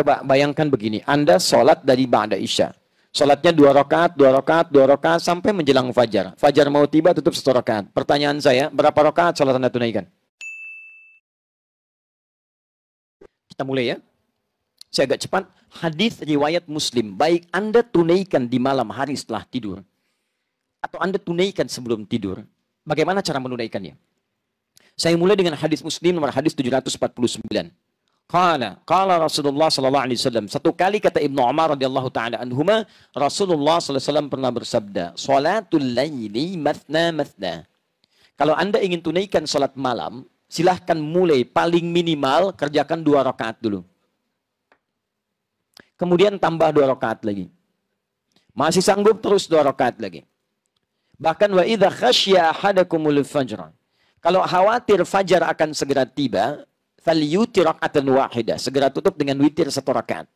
Coba bayangkan begini, Anda sholat dari ba'da isya. Sholatnya 2 rakaat, 2 rakaat, 2 rakaat sampai menjelang fajar. Fajar mau tiba tutup 1 rakaat. Pertanyaan saya, berapa rakaat sholat Anda tunaikan? Kita mulai ya. Saya agak cepat. Hadis riwayat Muslim, baik Anda tunaikan di malam hari setelah tidur atau Anda tunaikan sebelum tidur, bagaimana cara menunaikannya? Saya mulai dengan hadis Muslim nomor hadis 749. Qala Rasulullah sallallahu alaihi wasallam. Satu kali kata Ibnu Umar radhiyallahu taala anhuma, Rasulullah sallallahu alaihi wasallam pernah bersabda, "Shalatul laili mathna mathna." Kalau Anda ingin tunaikan salat malam, silahkan mulai paling minimal kerjakan 2 rakaat dulu. Kemudian tambah 2 rakaat lagi. Masih sanggup terus 2 rakaat lagi. Bahkan wa idza khasyya ahadakumul fajr. Kalau khawatir fajar akan segera tiba, falyutir raka'atan wahidah. Segera tutup dengan witir 1 rakaat.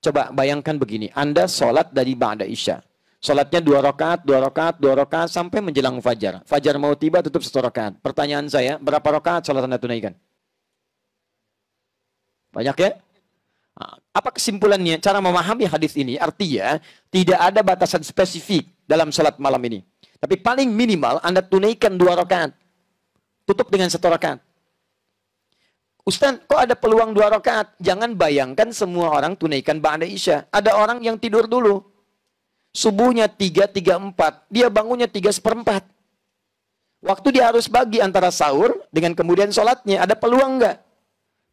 Coba bayangkan begini, Anda sholat dari ba'da isya. Sholatnya 2 rakaat, 2 rakaat, 2 rakaat sampai menjelang fajar. Fajar mau tiba tutup 1 rakaat. Pertanyaan saya, berapa rakaat sholat Anda tunaikan? Banyak ya? Apa kesimpulannya? Cara memahami hadis ini artinya tidak ada batasan spesifik dalam sholat malam ini. Tapi paling minimal Anda tunaikan 2 rakaat. Tutup dengan 1 rakaat. Ustaz, kok ada peluang 2 rakaat? Jangan bayangkan semua orang tunaikan ba'da isya. Ada orang yang tidur dulu. Subuhnya 3:34. Dia bangunnya 3:1/4. Waktu dia harus bagi antara sahur dengan kemudian sholatnya. Ada peluang nggak?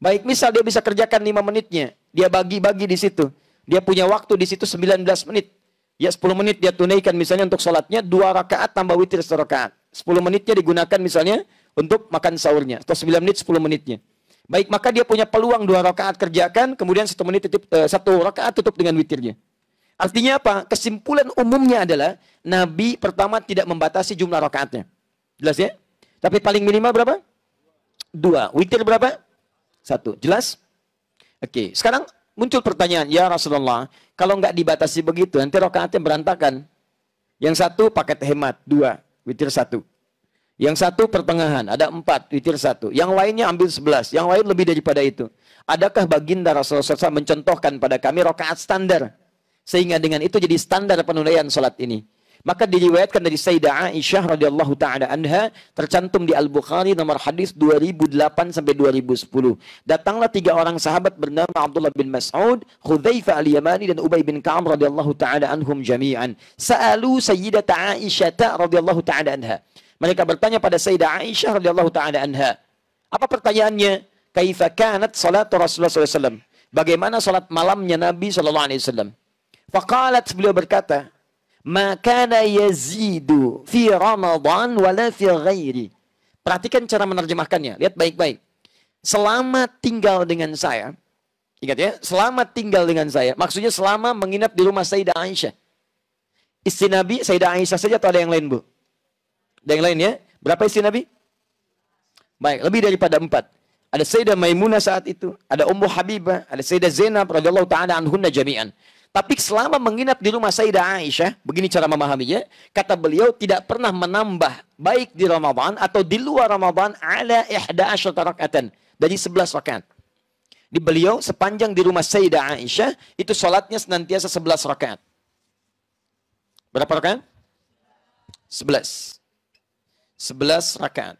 Baik, misal dia bisa kerjakan 5 menitnya. Dia bagi-bagi di situ. Dia punya waktu di situ 19 menit. Ya 10 menit dia tunaikan misalnya untuk sholatnya 2 rakaat tambah witir 1 rakaat. 10 menitnya digunakan misalnya untuk makan sahurnya. Atau 9 menit 10 menitnya. Baik, maka dia punya peluang 2 rakaat kerjakan, kemudian 1 menit tutup, 1 rakaat tutup dengan witirnya. Artinya apa? Kesimpulan umumnya adalah Nabi pertama tidak membatasi jumlah rakaatnya. Jelas ya? Tapi paling minimal berapa? 2. Witir berapa? 1. Jelas? Oke, sekarang muncul pertanyaan, ya Rasulullah, kalau nggak dibatasi begitu, nanti rakaatnya berantakan. Yang 1 paket hemat, 2, witir 1. Yang 1 pertengahan, ada 4, witir 1. Yang lainnya ambil 11, yang lain lebih daripada itu. Adakah baginda Rasulullah SAW mencontohkan pada kami rakaat standar? Sehingga dengan itu jadi standar penunaian salat ini. Maka diriwayatkan dari Sayyidah Aisyah radhiyallahu taala anha, tercantum di Al-Bukhari nomor hadis 2008 sampai 2010. Datanglah 3 orang sahabat bernama Abdullah bin Mas'ud, Hudzaifah al-Yamani dan Ubay bin Ka'ab radhiyallahu taala anhum jami'an. Sa'alu Sayyidah Aisyah radhiyallahu taala anha. Mereka bertanya pada Sayyidah Aisyah radhiyallahu taala anha. Apa pertanyaannya? Kaifa kanat salat Rasulullah SAW? Bagaimana salat malamnya Nabi sallallahu alaihi wasallam? Faqalat, beliau berkata, "Ma kana yazidu fi Ramadan wala fi ghairi." Perhatikan cara menerjemahkannya, lihat baik-baik. Selama tinggal dengan saya, ingat ya, selama tinggal dengan saya, maksudnya selama menginap di rumah Sayyidah Aisyah. Istri Nabi Sayyidah Aisyah saja atau ada yang lain, Bu? Ada yang lain ya? Berapa istri Nabi? Baik, lebih daripada 4. Ada Sayyidah Maimunah saat itu, ada Ummu Habibah, ada Sayyidah Zainab radhiyallahu taala anhunna jami'an. Tapi selama menginap di rumah Sayyidah Aisyah, begini cara memahaminya, kata beliau tidak pernah menambah baik di Ramadan atau di luar Ramadan ala 11 raka'atan, dari 11 rakaat. Di beliau sepanjang di rumah Sayyidah Aisyah itu salatnya senantiasa 11 rakaat. Berapa rakaat? 11. 11 rakaat.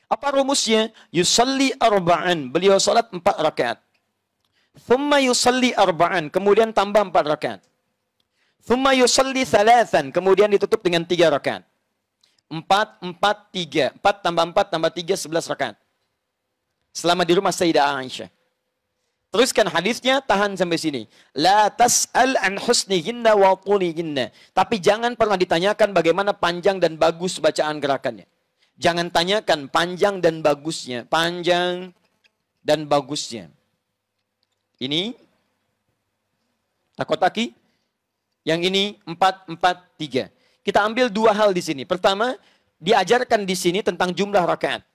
Apa rumusnya? Yusalli arba'an. Beliau salat 4 rakaat. Thumma yusalli arba'an. Kemudian tambah 4 rakaat. Thumma yusalli thalathan. Kemudian ditutup dengan 3 rakaat. 4, 4, 3. 4 tambah 4 tambah 3, 11 rakaat. Selama di rumah Sayyidah Aisyah. Teruskan hadisnya, tahan sampai sini. La tas'al an husnihinna wa tulihinna. Tapi jangan pernah ditanyakan bagaimana panjang dan bagus bacaan gerakannya. Jangan tanyakan panjang dan bagusnya. Panjang dan bagusnya. Ini takotaki. Yang ini 4, 4, 3. Kita ambil 2 hal di sini. Pertama, diajarkan di sini tentang jumlah rakaat.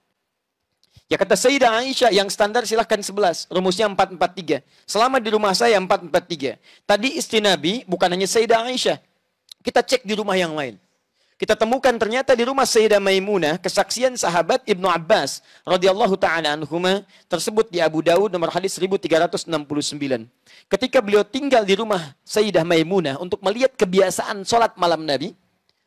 Ya kata Sayyidah Aisyah, yang standar silahkan 11. Rumusnya 4, 4, 3. Selama di rumah saya 4, 4, 3. Tadi istri Nabi bukan hanya Sayyidah Aisyah. Kita cek di rumah yang lain. Kita temukan ternyata di rumah Sayyidah Maimunah kesaksian sahabat Ibnu Abbas radhiyallahu taala anhuma tersebut di Abu Daud nomor hadis 1369. Ketika beliau tinggal di rumah Sayyidah Maimunah untuk melihat kebiasaan sholat malam Nabi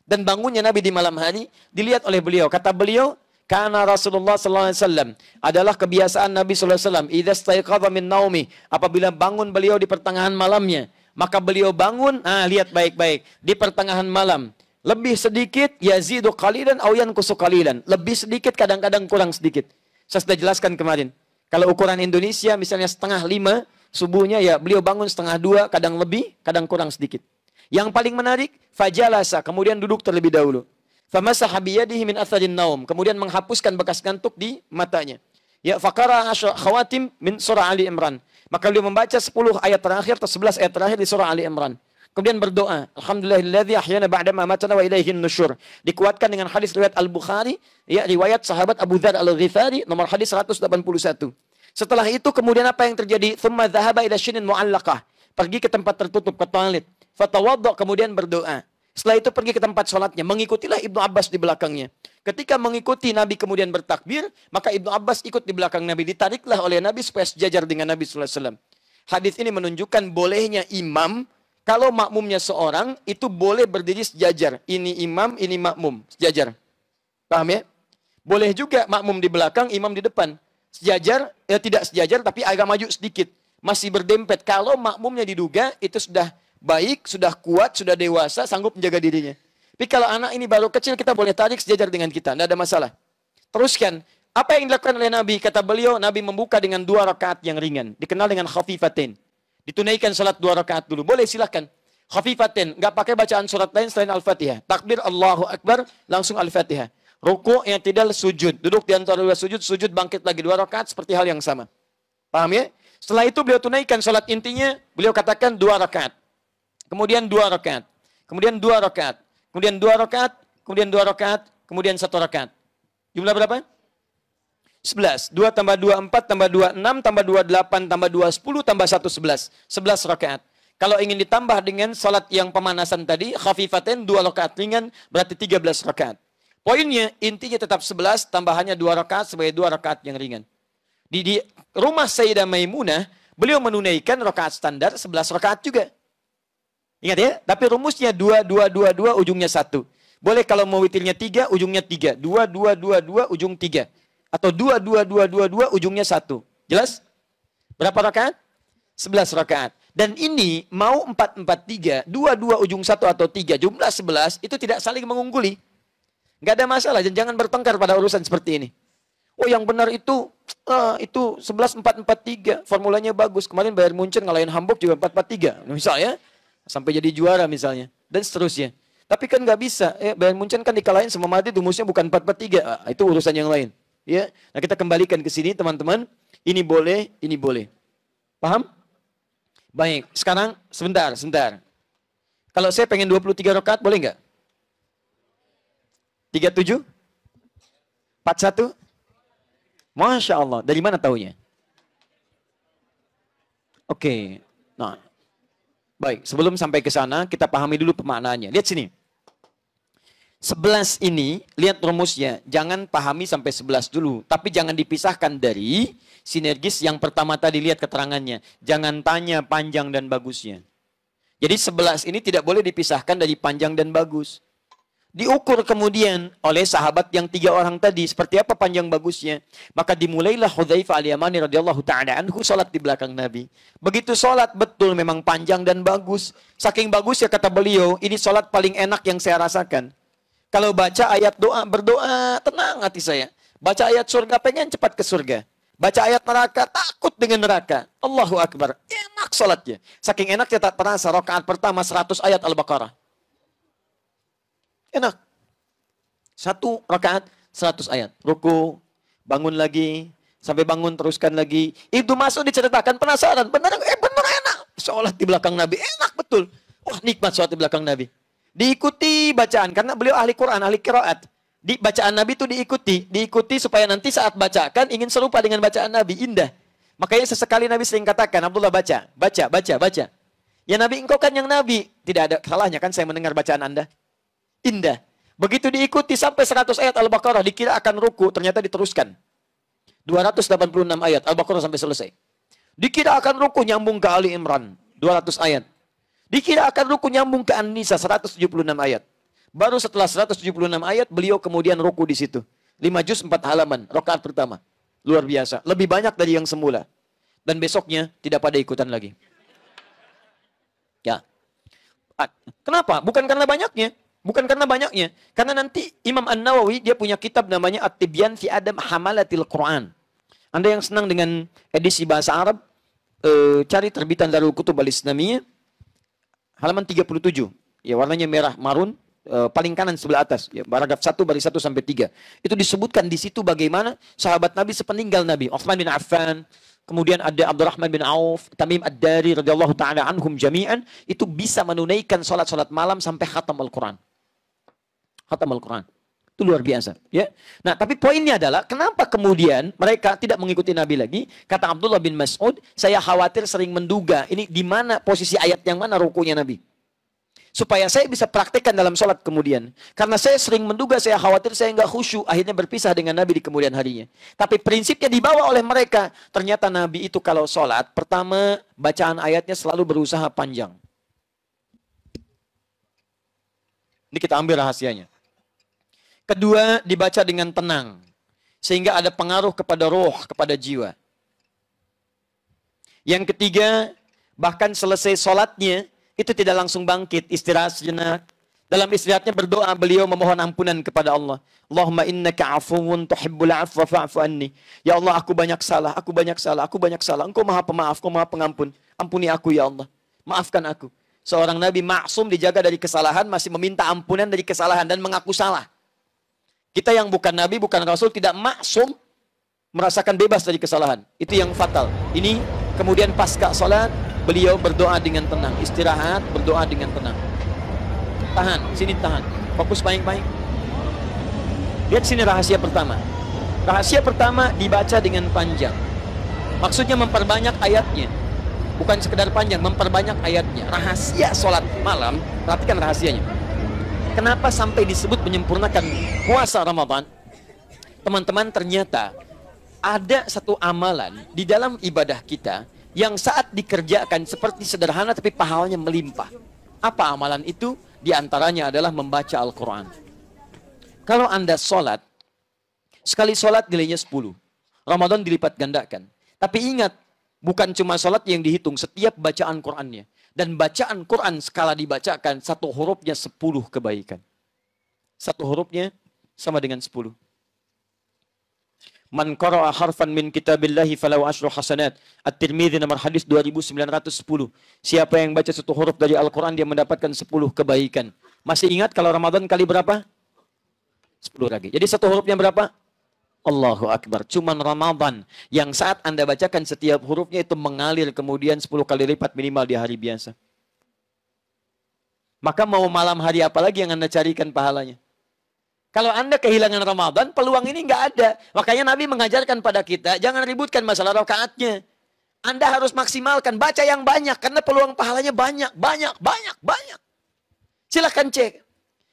dan bangunnya Nabi di malam hari, dilihat oleh beliau. Kata beliau, karena Rasulullah sallallahu alaihi wasallam adalah kebiasaan Nabi sallallahu alaihi wasallam, idza staiqadha min naumi, apabila bangun beliau di pertengahan malamnya, maka beliau bangun, lihat baik-baik, di pertengahan malam. Lebih sedikit, yazidu qalilan aw yanqusu qalilan. Lebih sedikit, kadang-kadang kurang sedikit. Saya sudah jelaskan kemarin. Kalau ukuran Indonesia, misalnya 4:30, subuhnya ya beliau bangun 1:30, kadang lebih, kadang kurang sedikit. Yang paling menarik, fajalasa, kemudian duduk terlebih dahulu. Famasaha biyadihi min atharin naum, kemudian menghapuskan bekas ngantuk di matanya. Ya faqara khawatim min surah Ali Imran. Maka beliau membaca 10 ayat terakhir atau 11 ayat terakhir di surah Ali Imran. Kemudian berdoa, alhamdulillahilladzi ahyana ba'da ma amatana wa ilaihin nusyur. Dikuatkan dengan hadis riwayat Al-Bukhari, ya riwayat sahabat Abu Dzar Al-Ghifari nomor hadis 181. Setelah itu kemudian apa yang terjadi? Tsumma dzahaba ila syinin mu'allaqah. Pergi ke tempat tertutup, ke toilet. Fatawadda, kemudian berdoa. Setelah itu pergi ke tempat sholatnya. Mengikutilah Ibnu Abbas di belakangnya. Ketika mengikuti Nabi kemudian bertakbir, maka Ibnu Abbas ikut di belakang Nabi. Ditariklah oleh Nabi supaya sejajar dengan Nabi SAW. Hadis ini menunjukkan bolehnya imam, kalau makmumnya seorang, itu boleh berdiri sejajar. Ini imam, ini makmum. Sejajar. Paham ya? Boleh juga makmum di belakang, imam di depan. Sejajar, ya tidak sejajar, tapi agak maju sedikit. Masih berdempet. Kalau makmumnya diduga, itu sudah baik, sudah kuat, sudah dewasa, sanggup menjaga dirinya. Tapi kalau anak ini baru kecil, kita boleh tarik sejajar dengan kita. Tidak ada masalah. Teruskan. Apa yang dilakukan oleh Nabi? Kata beliau, Nabi membuka dengan 2 rakaat yang ringan. Dikenal dengan khafifatain. Ditunaikan salat 2 rakaat dulu. Boleh silahkan. Khafifatain. Nggak pakai bacaan surat lain selain Al-Fatihah. Takbir Allahu Akbar, langsung Al-Fatihah. Ruku yang tidak sujud. Duduk di antara 2 sujud, sujud bangkit lagi 2 rakaat seperti hal yang sama. Paham ya? Setelah itu beliau tunaikan salat intinya, beliau katakan 2 rakaat. Kemudian 2 rakaat. Kemudian 2 rakaat. Kemudian 2 rakaat. Kemudian 2 rakaat. Kemudian 1 rakaat. Jumlah berapa? 11. 2 tambah 2, 4 tambah 2, 6 tambah 2, 8 tambah 2, 10 tambah 1, 11. 11 rakaat. Kalau ingin ditambah dengan salat yang pemanasan tadi, khafifatain 2 rakaat ringan, berarti 13 rakaat. Poinnya, intinya tetap 11, tambahannya 2 rakaat sebagai 2 rakaat yang ringan. Di rumah Sayyidah Maimunah, beliau menunaikan rakaat standar 11 rakaat juga. Ingat ya, tapi rumusnya 2, 2, 2, 2, ujungnya 1. Boleh kalau mau witirnya 3, ujungnya 3. 2, 2, 2, 2, ujung 3. Atau 2, 2, 2, 2, 2, ujungnya 1. Jelas? Berapa rakaat? 11 rakaat. Dan ini mau 4, 4, 3, 2, 2, ujung 1 atau 3, jumlah 11, itu tidak saling mengungguli. Nggak ada masalah, dan jangan bertengkar pada urusan seperti ini. Oh yang benar itu 11, 4, 4, 3, formulanya bagus. Kemarin Bayern Munchen ngalahin Hamburg juga 4, 4, 3. Misalnya, sampai jadi juara misalnya. Dan seterusnya. Tapi kan nggak bisa. Bayern Munchen kan dikalahin sama Madrid, rumusnya bukan 4, 4, 3. Itu urusan yang lain. Ya, nah kita kembalikan ke sini teman-teman. Ini boleh, ini boleh. Paham? Baik, sekarang sebentar. Kalau saya pengen 23 rakaat boleh nggak? 37? 41? Masya Allah, dari mana taunya? Oke, nah, baik. Sebelum sampai ke sana, kita pahami dulu pemaknaannya. Lihat sini. 11 ini, lihat rumusnya. Jangan pahami sampai 11 dulu. Tapi jangan dipisahkan dari sinergis yang pertama tadi, lihat keterangannya. Jangan tanya panjang dan bagusnya. Jadi 11 ini tidak boleh dipisahkan dari panjang dan bagus. Diukur kemudian oleh sahabat yang 3 orang tadi. Seperti apa panjang bagusnya. Maka dimulailah Hudzaifah al-Yamani radhiyallahu ta'ala anhu salat di belakang Nabi. Begitu salat betul memang panjang dan bagus. Saking bagus ya kata beliau, ini salat paling enak yang saya rasakan. Kalau baca ayat doa, berdoa, tenang hati saya. Baca ayat surga, pengen cepat ke surga. Baca ayat neraka, takut dengan neraka. Allahu Akbar. Enak salatnya. Saking enaknya tak terasa rakaat pertama 100 ayat Al-Baqarah. Enak. 1 rakaat 100 ayat. Ruku, bangun lagi, sampai bangun teruskan lagi. Itu masuk diceritakan penasaran. Benar enak. Salat di belakang Nabi, enak betul. Wah nikmat salat di belakang Nabi. Diikuti bacaan, karena beliau ahli Quran, ahli qiraat. Di bacaan Nabi itu diikuti supaya nanti saat bacakan ingin serupa dengan bacaan Nabi, indah. Makanya sesekali Nabi sering katakan, Abdullah baca. Ya Nabi, engkau kan yang Nabi. Tidak ada salahnya kan saya mendengar bacaan Anda. Indah. Begitu diikuti sampai 100 ayat Al-Baqarah, dikira akan ruku, ternyata diteruskan. 286 ayat Al-Baqarah sampai selesai. Dikira akan ruku, nyambung ke Ali Imran, 200 ayat. Dikira akan ruku, nyambung ke An-Nisa, 176 ayat. Baru setelah 176 ayat, beliau kemudian ruku di situ. 5 juz 4 halaman, rakaat pertama. Luar biasa, lebih banyak dari yang semula. Dan besoknya tidak pada ikutan lagi. Ya. Kenapa? Bukan karena banyaknya. Bukan karena banyaknya. Karena nanti Imam An-Nawawi dia punya kitab namanya At-Tibyan fi Adab Hamalatil Quran. Anda yang senang dengan edisi bahasa Arab, cari terbitan Darul Kutub Al-Islamiyah, halaman 37. Ya, warnanya merah marun, paling kanan sebelah atas. Ya, paragraf 1 baris 1 sampai 3. Itu disebutkan di situ bagaimana sahabat Nabi sepeninggal Nabi, Utsman bin Affan, kemudian ada Abdurrahman bin Auf, Tamim Ad-Dari radhiyallahu taala anhum jami'an, itu bisa menunaikan salat-salat malam sampai khatam Al-Quran. Khatam Al-Quran. Itu luar biasa. Ya. Nah, tapi poinnya adalah, kenapa kemudian mereka tidak mengikuti Nabi lagi? Kata Abdullah bin Mas'ud, saya khawatir sering menduga, ini di mana posisi ayat yang mana rukunya Nabi. Supaya saya bisa praktekkan dalam sholat kemudian. Karena saya sering menduga, saya khawatir saya nggak khusyuk. Akhirnya berpisah dengan Nabi di kemudian harinya. Tapi prinsipnya dibawa oleh mereka. Ternyata Nabi itu kalau sholat, pertama bacaan ayatnya selalu berusaha panjang. Ini kita ambil rahasianya. Kedua, dibaca dengan tenang. Sehingga ada pengaruh kepada roh, kepada jiwa. Yang ketiga, bahkan selesai sholatnya, itu tidak langsung bangkit, istirahat sejenak. Dalam istirahatnya berdoa, beliau memohon ampunan kepada Allah. Allahumma innaka afuwun tuhibbul afwa fa'fu anni. Ya Allah, aku banyak salah, aku banyak salah, aku banyak salah. Engkau maha pemaaf, engkau maha pengampun. Ampuni aku ya Allah. Maafkan aku. Seorang Nabi maksum dijaga dari kesalahan, masih meminta ampunan dari kesalahan dan mengaku salah. Kita yang bukan Nabi, bukan Rasul, tidak maksum merasakan bebas dari kesalahan. Itu yang fatal. Ini kemudian pasca salat, beliau berdoa dengan tenang. Istirahat, berdoa dengan tenang. Tahan, sini tahan. Fokus baik-baik. Lihat sini rahasia pertama. Rahasia pertama dibaca dengan panjang. Maksudnya memperbanyak ayatnya. Bukan sekedar panjang, memperbanyak ayatnya. Rahasia sholat malam, perhatikan rahasianya. Kenapa sampai disebut menyempurnakan puasa Ramadan? Teman-teman, ternyata ada satu amalan di dalam ibadah kita yang saat dikerjakan seperti sederhana tapi pahalanya melimpah. Apa amalan itu? Di antaranya adalah membaca Al-Quran. Kalau Anda sholat, sekali sholat nilainya 10. Ramadan dilipat gandakan. Tapi ingat, bukan cuma sholat yang dihitung, setiap bacaan Qurannya. Dan bacaan Quran skala dibacakan, satu hurufnya 10 kebaikan. Satu hurufnya sama dengan 10. Man qara'a harfan min kitabillahi falau asyru hasanat. At-Tirmidzi nomor hadis 2910. Siapa yang baca satu huruf dari Al-Quran, dia mendapatkan 10 kebaikan. Masih ingat kalau Ramadan kali berapa? 10 lagi. Jadi satu hurufnya berapa? Allahu Akbar. Cuman Ramadan yang saat Anda bacakan setiap hurufnya itu mengalir kemudian 10 kali lipat minimal di hari biasa. Maka mau malam hari apa lagi yang Anda carikan pahalanya? Kalau Anda kehilangan Ramadan, peluang ini nggak ada. Makanya Nabi mengajarkan pada kita, jangan ributkan masalah rakaatnya. Anda harus maksimalkan, baca yang banyak, karena peluang pahalanya banyak. Silahkan cek.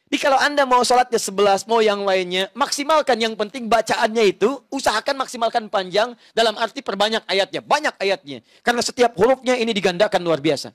Jadi kalau Anda mau sholatnya 11, mau yang lainnya, maksimalkan, yang penting bacaannya itu, usahakan maksimalkan panjang, dalam arti perbanyak ayatnya, banyak ayatnya. Karena setiap hurufnya ini digandakan luar biasa.